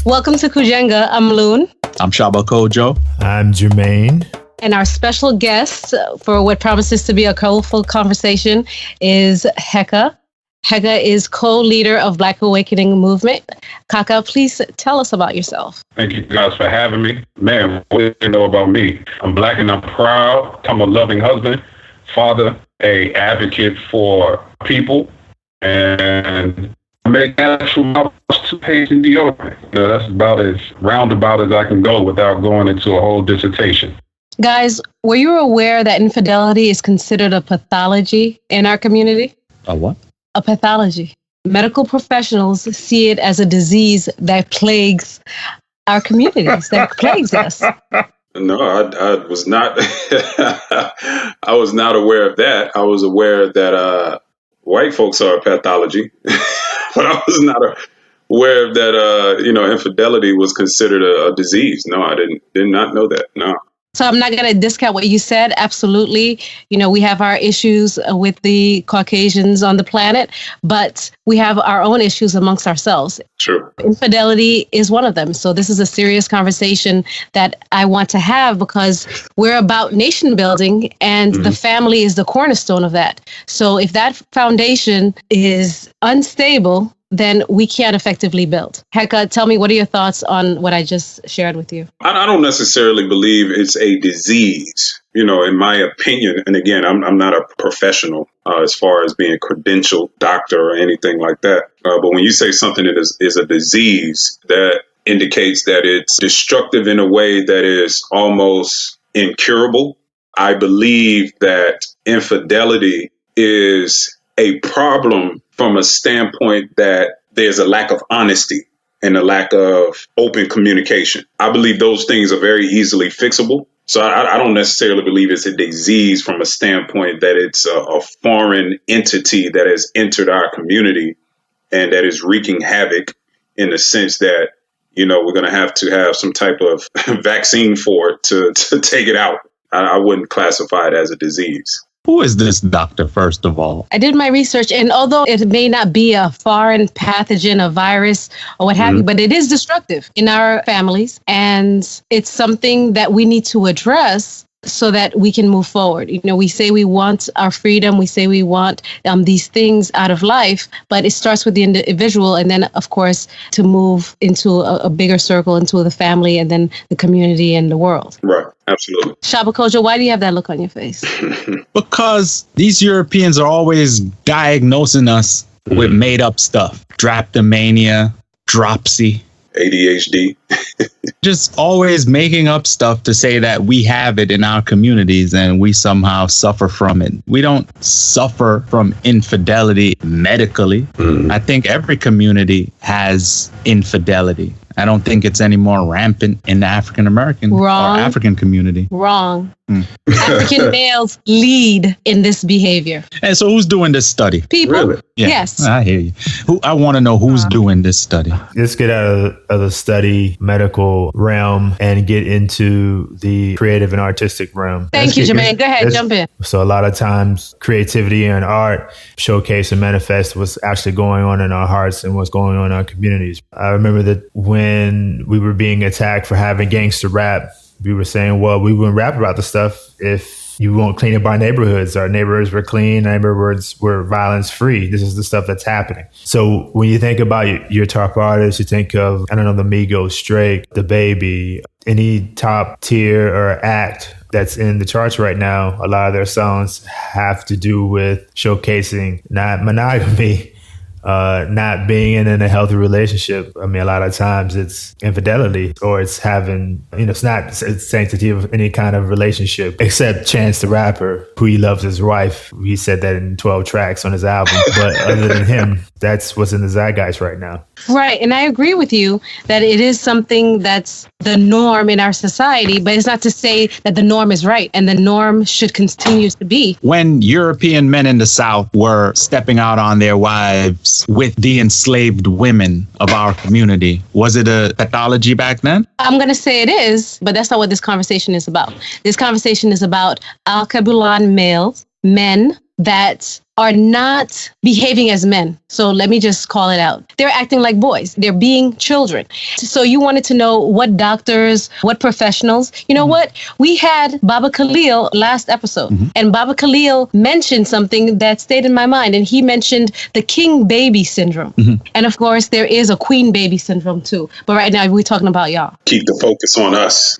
Welcome to Kujenga. I'm Loon. I'm Shaba Kojo. I'm Jermaine. And our special guest for what promises to be a colorful conversation is Heka. Heka is co-leader of Black Awakening Movement. Kaka, please tell us about yourself. Thank you guys for having me. Man, what do you know about me? I'm Black and I'm proud. I'm a loving husband, father, a advocate for people, and I make actual miles to page in deodorant. That's about as roundabout as I can go without going into a whole dissertation. Guys, were you aware that infidelity is considered a pathology in our community? A what? A pathology. Medical professionals see it as a disease that plagues our communities, that plagues us. No, I was not. I was not aware of that. I was aware that white folks are a pathology, but I was not aware of that. Infidelity was considered a disease. No, I did not know that. No. So I'm not going to discount what you said. Absolutely. We have our issues with the Caucasians on the planet, but we have our own issues amongst ourselves. True. Infidelity is one of them. So this is a serious conversation that I want to have because we're about nation building and the family is the cornerstone of that. So if that foundation is unstable, then we can't effectively build. Heka, tell me, what are your thoughts on what I just shared with you? I don't necessarily believe it's a disease, in my opinion. And again, I'm not a professional as far as being a credentialed doctor or anything like that. But when you say something that is a disease, that indicates that it's destructive in a way that is almost incurable. I believe that infidelity is a problem from a standpoint that there's a lack of honesty and a lack of open communication. I believe those things are very easily fixable. So I don't necessarily believe it's a disease from a standpoint that it's a foreign entity that has entered our community and that is wreaking havoc in the sense that, we're going to have some type of vaccine for it to take it out. I wouldn't classify it as a disease. Who is this doctor, first of all? I did my research, and although it may not be a foreign pathogen, a virus, or what have you, but it is destructive in our families, and it's something that we need to address so that we can move forward. We say we want our freedom, we say we want these things out of life, but it starts with the individual, and then, of course, to move into a bigger circle, into the family, and then the community and the world. Right. Absolutely. Shaba Kojo, why do you have that look on your face? Because these Europeans are always diagnosing us with made up stuff. Drapetomania, dropsy, ADHD. Just always making up stuff to say that we have it in our communities and we somehow suffer from it. We don't suffer from infidelity medically. I think every community has infidelity. I don't think it's any more rampant in the African American or African community. Wrong. African males lead in this behavior. And so who's doing this study? People. Really? Yeah, yes. I hear you. I want to know who's doing this study. Let's get out of the study medical realm and get into the creative and artistic realm. Thank you, Jermaine. Go ahead, jump in. So a lot of times creativity and art showcase and manifest what's actually going on in our hearts and what's going on in our communities. I remember that when we were being attacked for having gangster rap, we were saying, well, we wouldn't rap about the stuff if you won't clean up our neighborhoods. Our neighborhoods were clean, neighborhoods were violence free. This is the stuff that's happening. So when you think about your top artists, you think of, the Migos, Drake, The Baby, any top tier or act that's in the charts right now. A lot of their songs have to do with showcasing not monogamy, not being in a healthy relationship. A lot of times it's infidelity, or it's having, it's not sanctity of any kind of relationship, except Chance the Rapper, who he loves his wife. He said that in 12 tracks on his album. But other than him, that's what's in the zeitgeist right now. Right. And I agree with you that it is something that's the norm in our society, but it's not to say that the norm is right and the norm should continue to be. When European men in the South were stepping out on their wives with the enslaved women of our community, was it a pathology back then? I'm going to say it is, but that's not what this conversation is about. This conversation is about Al-Kabulan males, men that are not behaving as men. So let me just call it out. They're acting like boys. They're being children. So you wanted to know what doctors, what professionals. You know what? We had Baba Khalil last episode, and Baba Khalil mentioned something that stayed in my mind, and he mentioned the king baby syndrome. And of course, there is a queen baby syndrome too. But right now, we're talking about y'all. Keep the focus on us.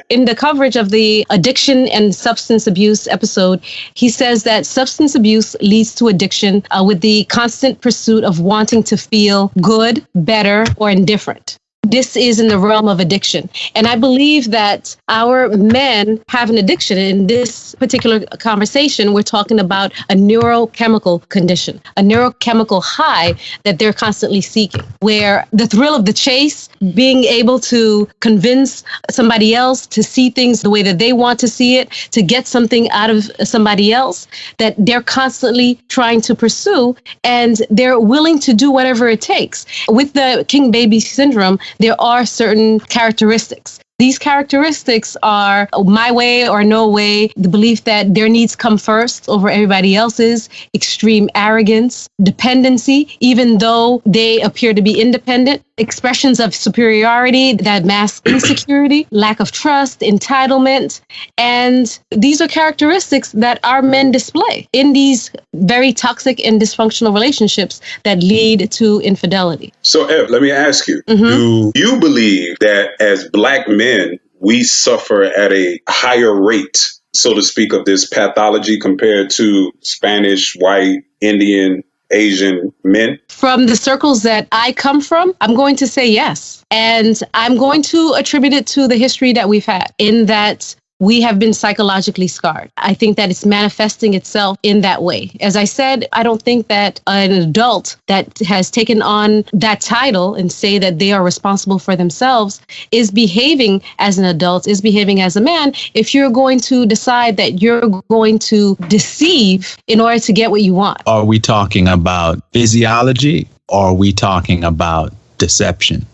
In the coverage of the addiction and substance abuse episode, he says that substance abuse leads to addiction with the constant pursuit of wanting to feel good, better, or indifferent. This is in the realm of addiction. And I believe that our men have an addiction. In this particular conversation, we're talking about a neurochemical condition, a neurochemical high that they're constantly seeking, where the thrill of the chase, being able to convince somebody else to see things the way that they want to see it, to get something out of somebody else, that they're constantly trying to pursue, and they're willing to do whatever it takes. With the king baby syndrome, there are certain characteristics. These characteristics are my way or no way, the belief that their needs come first over everybody else's, extreme arrogance, dependency, even though they appear to be independent, expressions of superiority that mask insecurity, lack of trust, entitlement. And these are characteristics that our men display in these very toxic and dysfunctional relationships that lead to infidelity. So, Ev, let me ask you, do you believe that as Black men, we suffer at a higher rate, so to speak, of this pathology compared to Spanish, white, Indian, Asian men? From the circles that I come from, I'm going to say yes. And I'm going to attribute it to the history that we've had, in that we have been psychologically scarred. I think that it's manifesting itself in that way. As I said, I don't think that an adult that has taken on that title and say that they are responsible for themselves is behaving as an adult, is behaving as a man, if you're going to decide that you're going to deceive in order to get what you want. Are we talking about physiology, or are we talking about deception?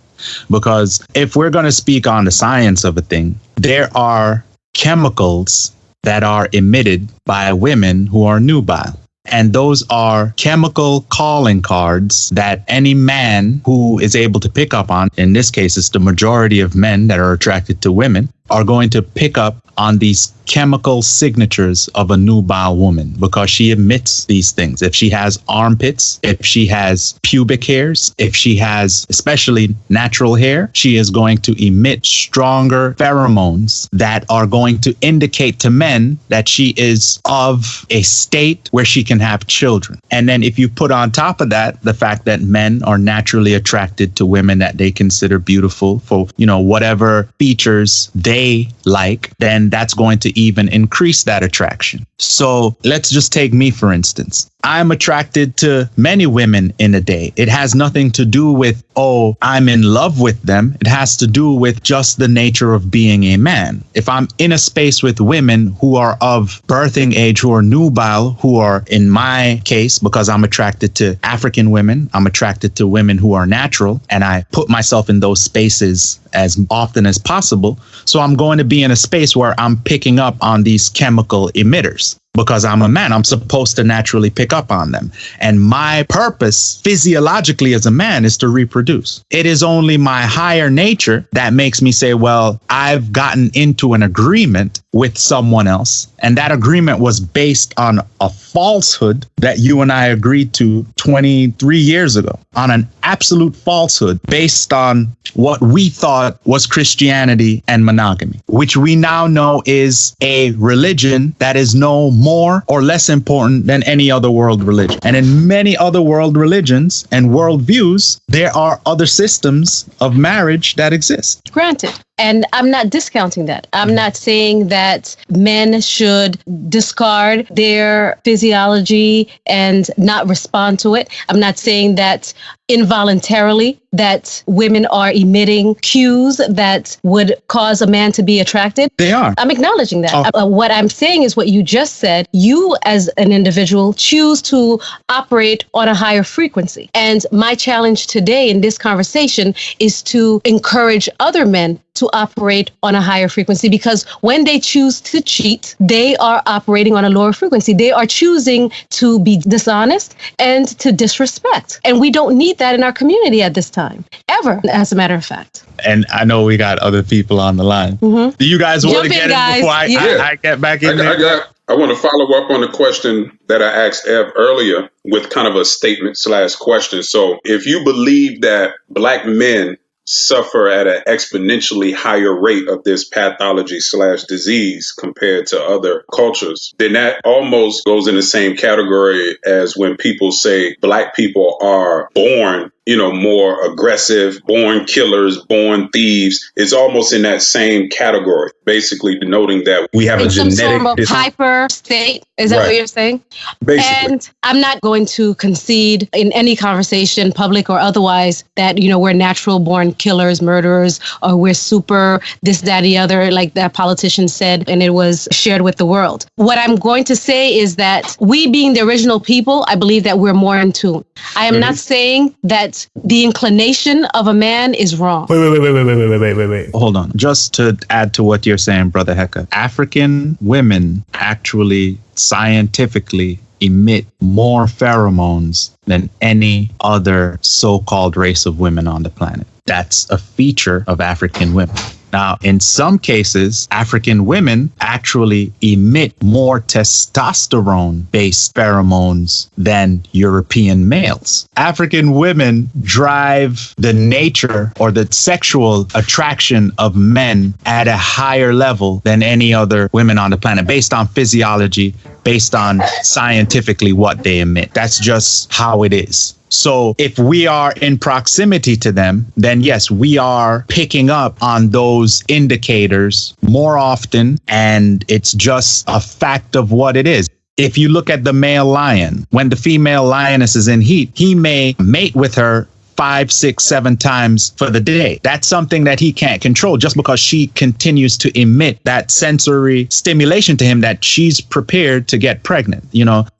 Because if we're going to speak on the science of a thing, there are chemicals that are emitted by women who are nubile. And those are chemical calling cards that any man who is able to pick up on, in this case, it's the majority of men that are attracted to women, are going to pick up on these chemical signatures of a nubile woman, because she emits these things. If she has armpits, if she has pubic hairs, if she has especially natural hair, she is going to emit stronger pheromones that are going to indicate to men that she is of a state where she can have children. And then if you put on top of that the fact that men are naturally attracted to women that they consider beautiful for, whatever features they like, then that's going to even increase that attraction. So let's just take me, for instance. I'm attracted to many women in a day. It has nothing to do with, I'm in love with them. It has to do with just the nature of being a man. If I'm in a space with women who are of birthing age, who are nubile, who are, in my case, because I'm attracted to African women, I'm attracted to women who are natural, and I put myself in those spaces as often as possible. So I'm going to be in a space where I'm picking up on these chemical emitters. Because I'm a man, I'm supposed to naturally pick up on them. And my purpose physiologically as a man is to reproduce. It is only my higher nature that makes me say, well, I've gotten into an agreement with someone else. And that agreement was based on a falsehood that you and I agreed to 23 years ago, on an absolute falsehood based on what we thought was Christianity and monogamy, which we now know is a religion that is no more or less important than any other world religion. And in many other world religions and worldviews, there are other systems of marriage that exist. Granted. And I'm not discounting that. I'm not saying that men should discard their physiology and not respond to it. I'm not saying that involuntarily that women are emitting cues that would cause a man to be attracted. They are. I'm acknowledging that. What I'm saying is what you just said. You as an individual choose to operate on a higher frequency. And my challenge today in this conversation is to encourage other men to to operate on a higher frequency, because when they choose to cheat, they are operating on a lower frequency. They are choosing to be dishonest and to disrespect. And we don't need that in our community at this time, ever, as a matter of fact. And I know we got other people on the line. Do you guys want to get in before I get back in there? I want to follow up on the question that I asked Ev earlier with kind of a statement/question. So if you believe that Black men suffer at an exponentially higher rate of this pathology/disease compared to other cultures, then that almost goes in the same category as when people say Black people are born, more aggressive, born killers, born thieves. It's almost in that same category, basically denoting that we have a genetic some sort of hyper state. Is that what you're saying? Basically. And I'm not going to concede in any conversation, public or otherwise, that, we're natural born killers, murderers, or we're super this, that, the other, like that politician said, and it was shared with the world. What I'm going to say is that we being the original people, I believe that we're more in tune. I am not saying that the inclination of a man is wrong. Wait. Hold on. Just to add to what you're saying, Brother Heka, African women actually scientifically emit more pheromones than any other so-called race of women on the planet. That's a feature of African women. Now, in some cases, African women actually emit more testosterone-based pheromones than European males. African women drive the nature or the sexual attraction of men at a higher level than any other women on the planet, based on physiology, based on scientifically what they emit. That's just how it is. So if we are in proximity to them, then yes, we are picking up on those indicators more often, and it's just a fact of what it is. If you look at the male lion, when the female lioness is in heat, he may mate with her 5, 6, 7 times for the day. That's something that he can't control just because she continues to emit that sensory stimulation to him that she's prepared to get pregnant.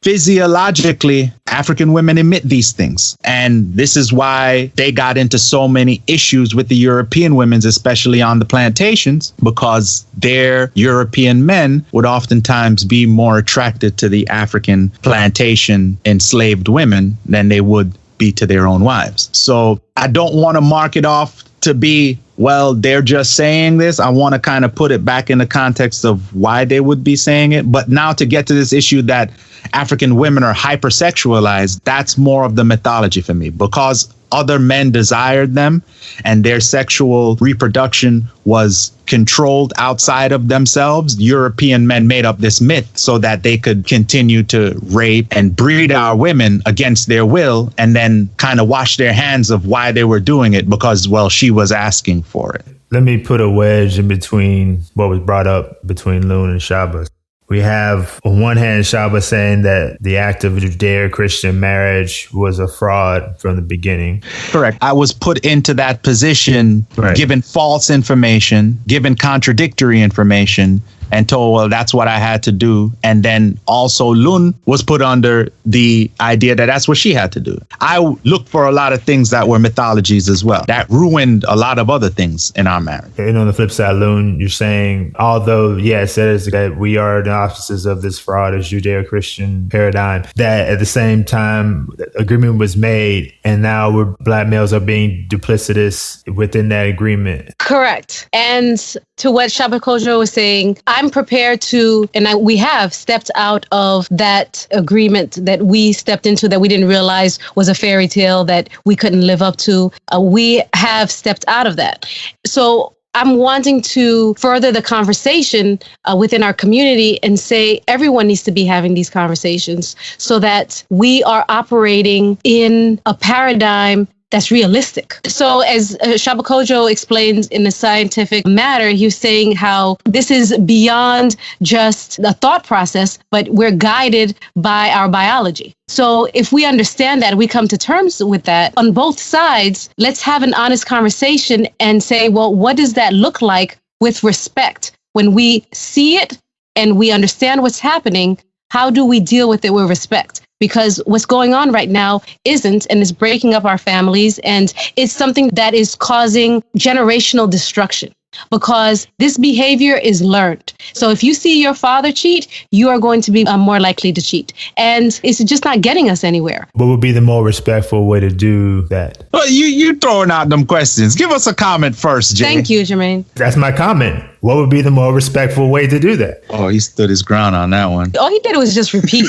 Physiologically, African women emit these things. And this is why they got into so many issues with the European women, especially on the plantations, because their European men would oftentimes be more attracted to the African plantation enslaved women than they would be to their own wives. So I don't want to mark it off to be, well, they're just saying this. I want to kind of put it back in the context of why they would be saying it. But now to get to this issue that African women are hypersexualized, that's more of the mythology for me, because other men desired them and their sexual reproduction was controlled outside of themselves. European men made up this myth so that they could continue to rape and breed our women against their will, and then kind of wash their hands of why they were doing it, because, well, she was asking for it. Let me put a wedge in between what was brought up between Loon and Shaba. We have, on one hand, Shaba saying that the act of Judeo-Christian marriage was a fraud from the beginning. Correct. I was put into that position, given false information, given contradictory information, and told, well, that's what I had to do. And then also Lun was put under the idea that that's what she had to do. I looked for a lot of things that were mythologies as well. That ruined a lot of other things in our marriage. And on the flip side, Lun, you're saying, although, yes, it is that we are the officers of this fraud as Judeo-Christian paradigm, that at the same time, agreement was made, and now Black males are being duplicitous within that agreement. Correct. And to what Shaba Kojo was saying, I'm prepared to, and we have stepped out of that agreement that we stepped into that we didn't realize was a fairy tale that we couldn't live up to. We have stepped out of that. So I'm wanting to further the conversation within our community and say everyone needs to be having these conversations so that we are operating in a paradigm that's realistic. So as Shaba Kojo explains in the scientific matter, he was saying how this is beyond just the thought process, but we're guided by our biology. So if we understand that, we come to terms with that on both sides, let's have an honest conversation and say, well, what does that look like with respect? When we see it and we understand what's happening, how do we deal with it with respect? Because what's going on right now isn't, and is breaking up our families, and it's something that is causing generational destruction. because this behavior is learned. So if you see your father cheat, you are going to be more likely to cheat. And it's just not getting us anywhere. What would be the more respectful way to do that? Well, you throwing out them questions. Give us a comment first, Jay. Thank you, Jermaine. That's my comment. What would be the more respectful way to do that? Oh, he stood his ground on that one. All he did was just repeat.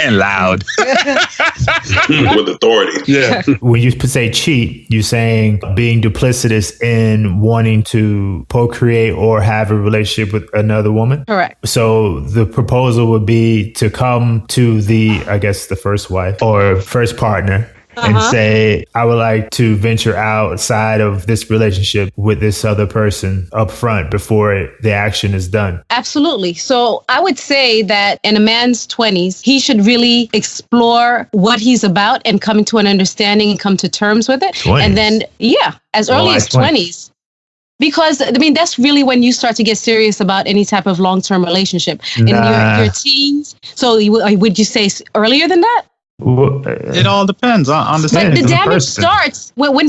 And loud. With authority. Yeah. When you say cheat, you're saying being duplicitous in wanting to procreate or have a relationship with another woman? Correct. So the proposal would be to come to the first wife or first partner and say, I would like to venture outside of this relationship with this other person up front before the action is done. Absolutely. So I would say that in a man's 20s, he should really explore what he's about and come to an understanding and come to terms with it. 20s. And then, as early as 20s. Because, that's really when you start to get serious about any type of long-term relationship. In your teens. So would you say earlier than that? It all depends on the But the damage starts. When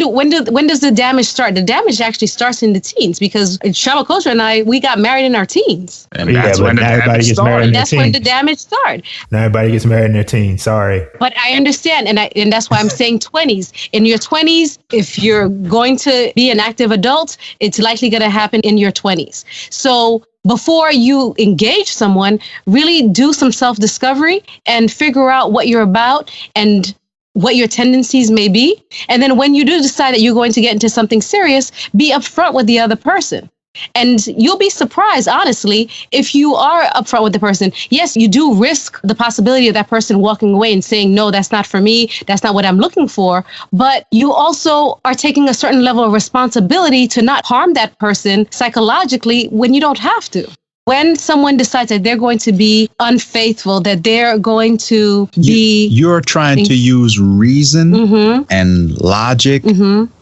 does the damage start? The damage actually starts in the teens, because Shaba Kosher and I, we got married in our teens. And that's when the damage started. That's when the damage started. Not everybody gets married in their teens. Sorry. But I understand, and that's why I'm saying 20s. In your 20s, if you're going to be an active adult, it's likely going to happen in your 20s. So before you engage someone, really do some self-discovery and figure out what you're about and what your tendencies may be. And then when you do decide that you're going to get into something serious, be upfront with the other person. And you'll be surprised, honestly, if you are upfront with the person. Yes, you do risk the possibility of that person walking away and saying, no, that's not for me. That's not what I'm looking for. But you also are taking a certain level of responsibility to not harm that person psychologically when you don't have to. When someone decides that they're going to be unfaithful, that they're going to be... You're trying to use reason and logic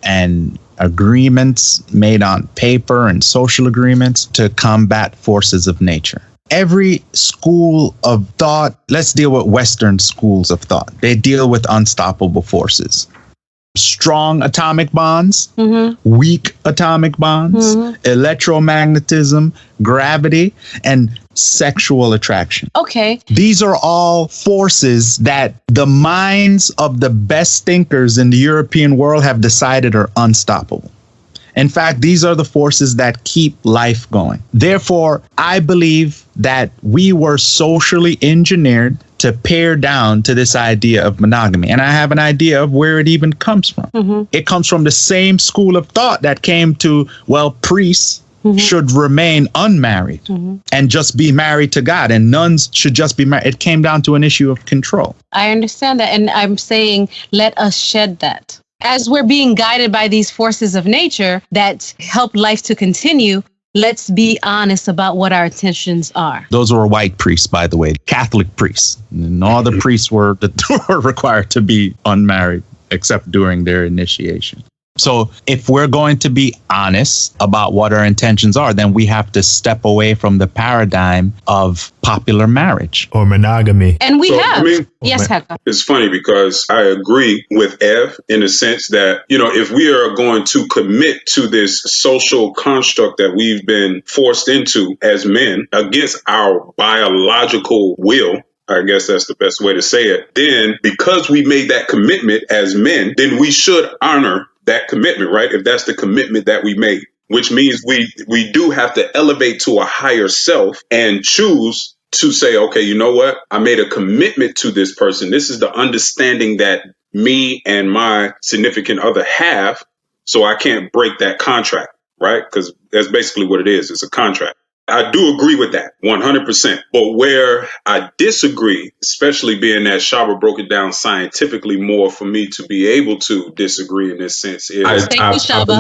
and agreements made on paper and social agreements to combat forces of nature. Every school of thought, let's deal with Western schools of thought. They deal with unstoppable forces. Strong atomic bonds, weak atomic bonds, electromagnetism, gravity, and sexual attraction. Okay. These are all forces that the minds of the best thinkers in the European world have decided are unstoppable. In fact, these are the forces that keep life going. Therefore, I believe that we were socially engineered to pare down to this idea of monogamy. And I have an idea of where it even comes from. It comes from the same school of thought that came to, priests should remain unmarried and just be married to God, and nuns should just be married. It came down to an issue of control. I understand that. And I'm saying, let us shed that. As we're being guided by these forces of nature that help life to continue, let's be honest about what our intentions are. Those were white priests, by the way, Catholic priests. And all the priests were required to be unmarried except during their initiation. So if we're going to be honest about what our intentions are, then we have to step away from the paradigm of popular marriage or monogamy. And we have. Yes, Heka. It's funny because I agree with Ev in the sense that, if we are going to commit to this social construct that we've been forced into as men against our biological will, I guess that's the best way to say it, then because we made that commitment as men, then we should honor that commitment, right? If that's the commitment that we made, which means we do have to elevate to a higher self and choose to say, okay, you know what? I made a commitment to this person. This is the understanding that me and my significant other have, so I can't break that contract, right? Because that's basically what it is. It's a contract. I do agree with that 100%. But where I disagree, especially being that Shaba broke it down scientifically more for me to be able to disagree in this sense is Thank you, Shaba.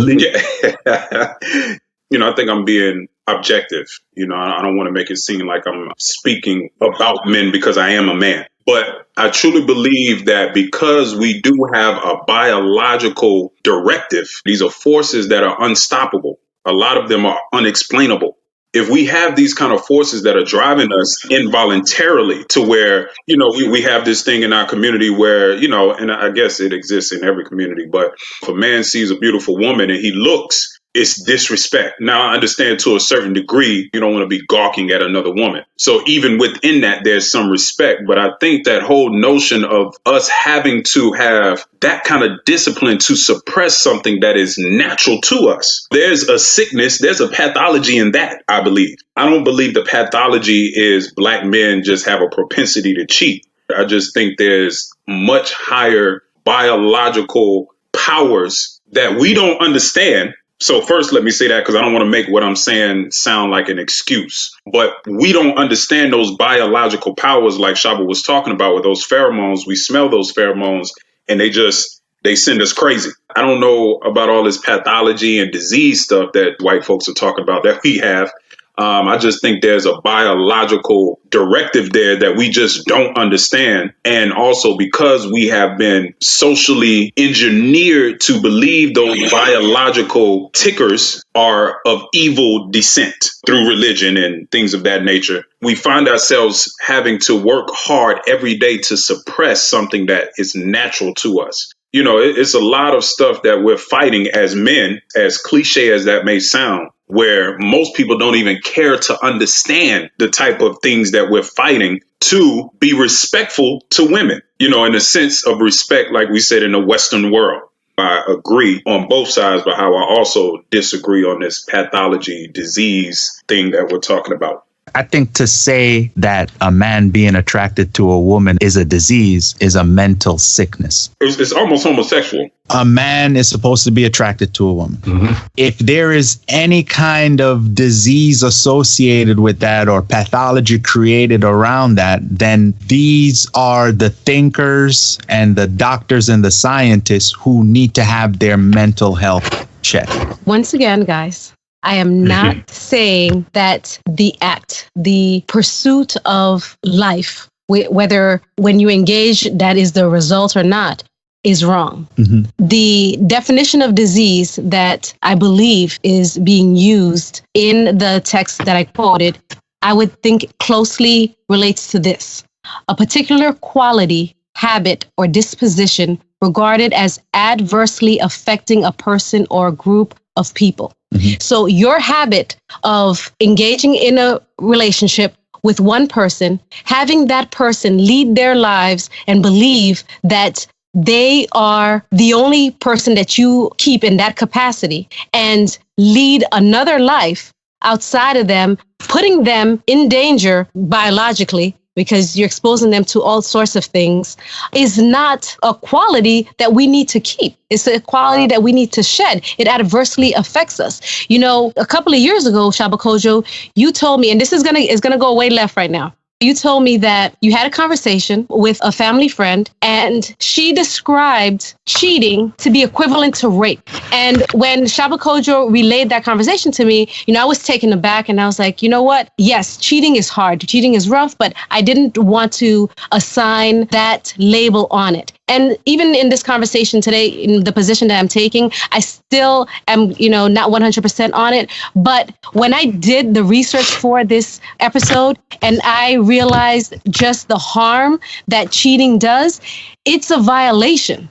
I think I'm being objective. I don't want to make it seem like I'm speaking about men because I am a man. But I truly believe that because we do have a biological directive, these are forces that are unstoppable. A lot of them are unexplainable. If we have these kind of forces that are driving us involuntarily to where, we have this thing in our community where, and I guess it exists in every community, but if a man sees a beautiful woman and he looks it's disrespect. Now, I understand to a certain degree, you don't want to be gawking at another woman. So even within that, there's some respect. But I think that whole notion of us having to have that kind of discipline to suppress something that is natural to us, there's a sickness, there's a pathology in that, I believe. I don't believe the pathology is black men just have a propensity to cheat. I just think there's much higher biological powers that we don't understand. So first, let me say that because I don't want to make what I'm saying sound like an excuse. But we don't understand those biological powers like Shaba was talking about with those pheromones. We smell those pheromones and they send us crazy. I don't know about all this pathology and disease stuff that white folks are talking about that we have. I just think there's a biological directive there that we just don't understand. And also because we have been socially engineered to believe those biological tickers are of evil descent through religion and things of that nature, we find ourselves having to work hard every day to suppress something that is natural to us. You know, it's a lot of stuff that we're fighting as men, as cliche as that may sound, where most people don't even care to understand the type of things that we're fighting to be respectful to women, you know, in a sense of respect, like we said, in the Western world. I agree on both sides, but how I also disagree on this pathology disease thing that we're talking about. I think to say that a man being attracted to a woman is a disease is a mental sickness. It's almost homosexual. A man is supposed to be attracted to a woman. Mm-hmm. If there is any kind of disease associated with that or pathology created around that, then these are the thinkers and the doctors and the scientists who need to have their mental health checked. Once again, guys, I am not saying that the act, the pursuit of life, whether when you engage that is the result or not, is wrong. Mm-hmm. The definition of disease that I believe is being used in the text that I quoted, I would think closely relates to this: a particular quality, habit, or disposition regarded as adversely affecting a person or group of people. Mm-hmm. So your habit of engaging in a relationship with one person, having that person lead their lives and believe that they are the only person that you keep in that capacity and lead another life outside of them, putting them in danger biologically, because you're exposing them to all sorts of things, is not a quality that we need to keep. It's a quality that we need to shed. It adversely affects us. You know, a couple of years ago, Shaba Kojo, you told me, and this is gonna go way left right now. You told me that you had a conversation with a family friend and she described cheating to be equivalent to rape. And when Shaba Kojo relayed that conversation to me, you know, I was taken aback and I was like, you know what? Yes, cheating is hard. Cheating is rough, but I didn't want to assign that label on it. And even in this conversation today, in the position that I'm taking, I still am, you know, not 100% on it. But when I did the research for this episode and I realized just the harm that cheating does, it's a violation.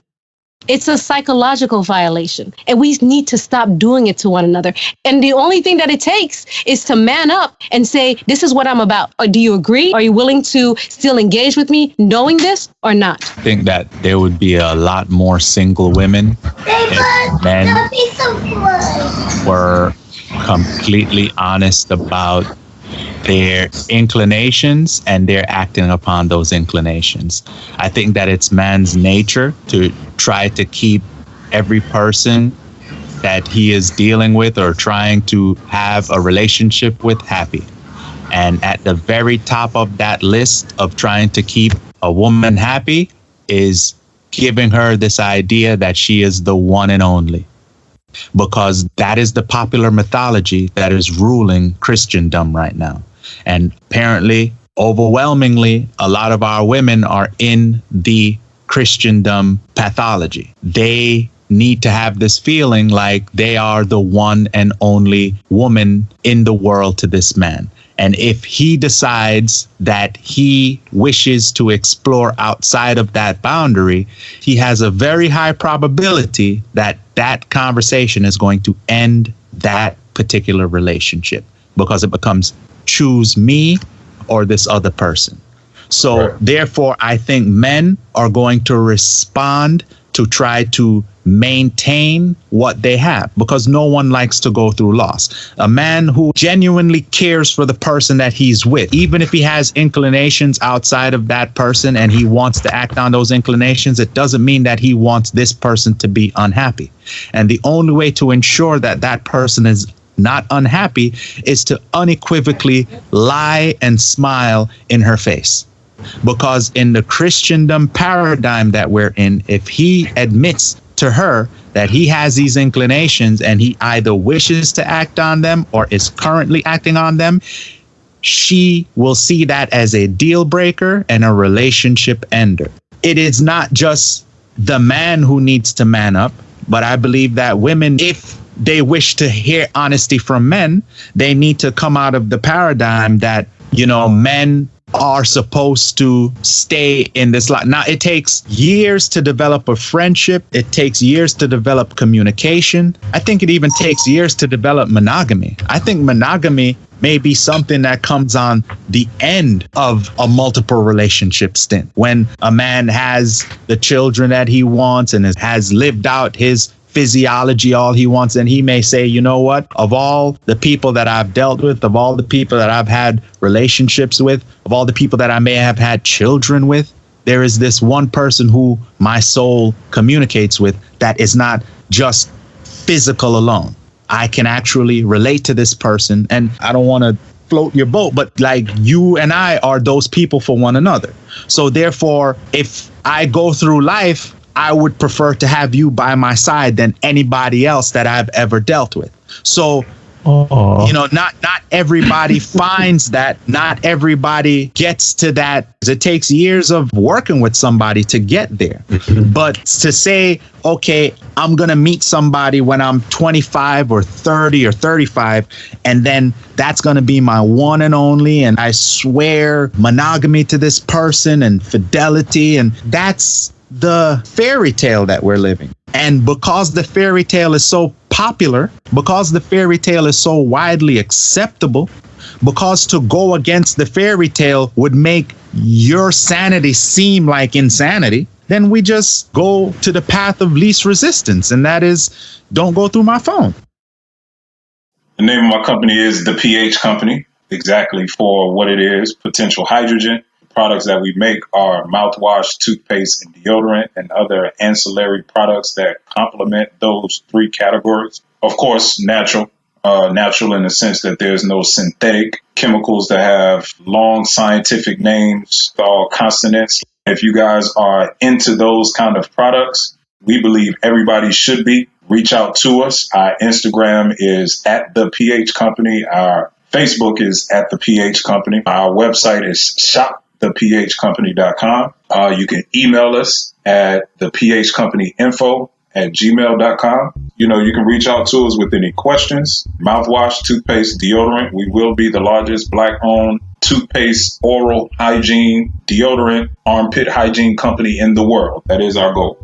It's a psychological violation, and we need to stop doing it to one another. And the only thing that it takes is to man up and say, this is what I'm about. Or do you agree? Are you willing to still engage with me knowing this or not? I think that there would be a lot more single women if men were completely honest about their inclinations and they're acting upon those inclinations. I think that it's man's nature to try to keep every person that he is dealing with or trying to have a relationship with happy. And at the very top of that list of trying to keep a woman happy is giving her this idea that she is the one and only. Because that is the popular mythology that is ruling Christendom right now. And apparently, overwhelmingly, a lot of our women are in the Christendom pathology. They need to have this feeling like they are the one and only woman in the world to this man. And if he decides that he wishes to explore outside of that boundary, he has a very high probability that that conversation is going to end that particular relationship, because it becomes choose me or this other person. So therefore, I think men are going to respond to try to maintain what they have, because no one likes to go through loss. A man who genuinely cares for the person that he's with, even if he has inclinations outside of that person and he wants to act on those inclinations, it doesn't mean that he wants this person to be unhappy. And the only way to ensure that that person is not unhappy is to unequivocally lie and smile in her face. Because in the Christendom paradigm that we're in, if he admits to her that he has these inclinations and he either wishes to act on them or is currently acting on them, she will see that as a deal breaker and a relationship ender. It is not just the man who needs to man up, but I believe that women, if they wish to hear honesty from men, they need to come out of the paradigm that, you know, men are supposed to stay in this life. Now, it takes years to develop a friendship. It takes years to develop communication. I think it even takes years to develop monogamy. I think monogamy may be something that comes on the end of a multiple relationship stint, when a man has the children that he wants and has lived out his physiology all he wants, and he may say, you know what, of all the people that I've dealt with, of all the people that I've had relationships with, of all the people that I may have had children with, there is this one person who my soul communicates with that is not just physical alone. I can actually relate to this person, and I don't want to float your boat, but like, you and I are those people for one another. So therefore, if I go through life, I would prefer to have you by my side than anybody else that I've ever dealt with. So, you know, not everybody finds that. Not everybody gets to that. It takes years of working with somebody to get there. But to say, okay, I'm going to meet somebody when I'm 25 or 30 or 35, and then that's going to be my one and only, and I swear monogamy to this person and fidelity, and that's the fairy tale that we're living. And because the fairy tale is so popular, because the fairy tale is so widely acceptable, because to go against the fairy tale would make your sanity seem like insanity, then we just go to the path of least resistance, and that is, don't go through my phone. The name of my company is The pH Company, exactly for what it is, potential hydrogen. Products that we make are mouthwash, toothpaste, and deodorant, and other ancillary products that complement those three categories. Of course, natural in the sense that there's no synthetic chemicals that have long scientific names, all consonants. If you guys are into those kind of products, we believe everybody should be. Reach out to us. Our Instagram is @ThePH Company. Our Facebook is @ThePH Company. Our website is shopthephcompany.com. You can email us at thephcompanyinfo@gmail.com. You know, you can reach out to us with any questions. Mouthwash, toothpaste, deodorant. We will be the largest Black-owned toothpaste, oral hygiene, deodorant, armpit hygiene company in the world. That is our goal.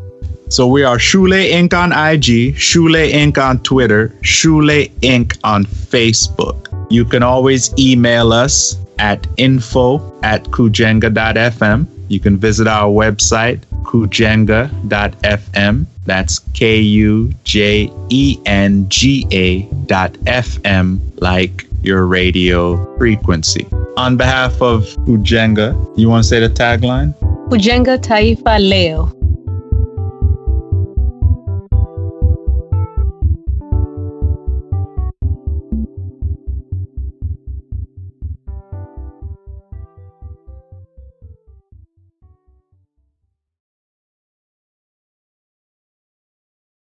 So we are Shule Inc. on IG, Shule Inc. on Twitter, Shule Inc. on Facebook. You can always email us at info@kujenga.fm. You can visit our website, kujenga.fm. That's KUJENGA.fm, like your radio frequency. On behalf of Kujenga, you want to say the tagline? Kujenga Taifa Leo.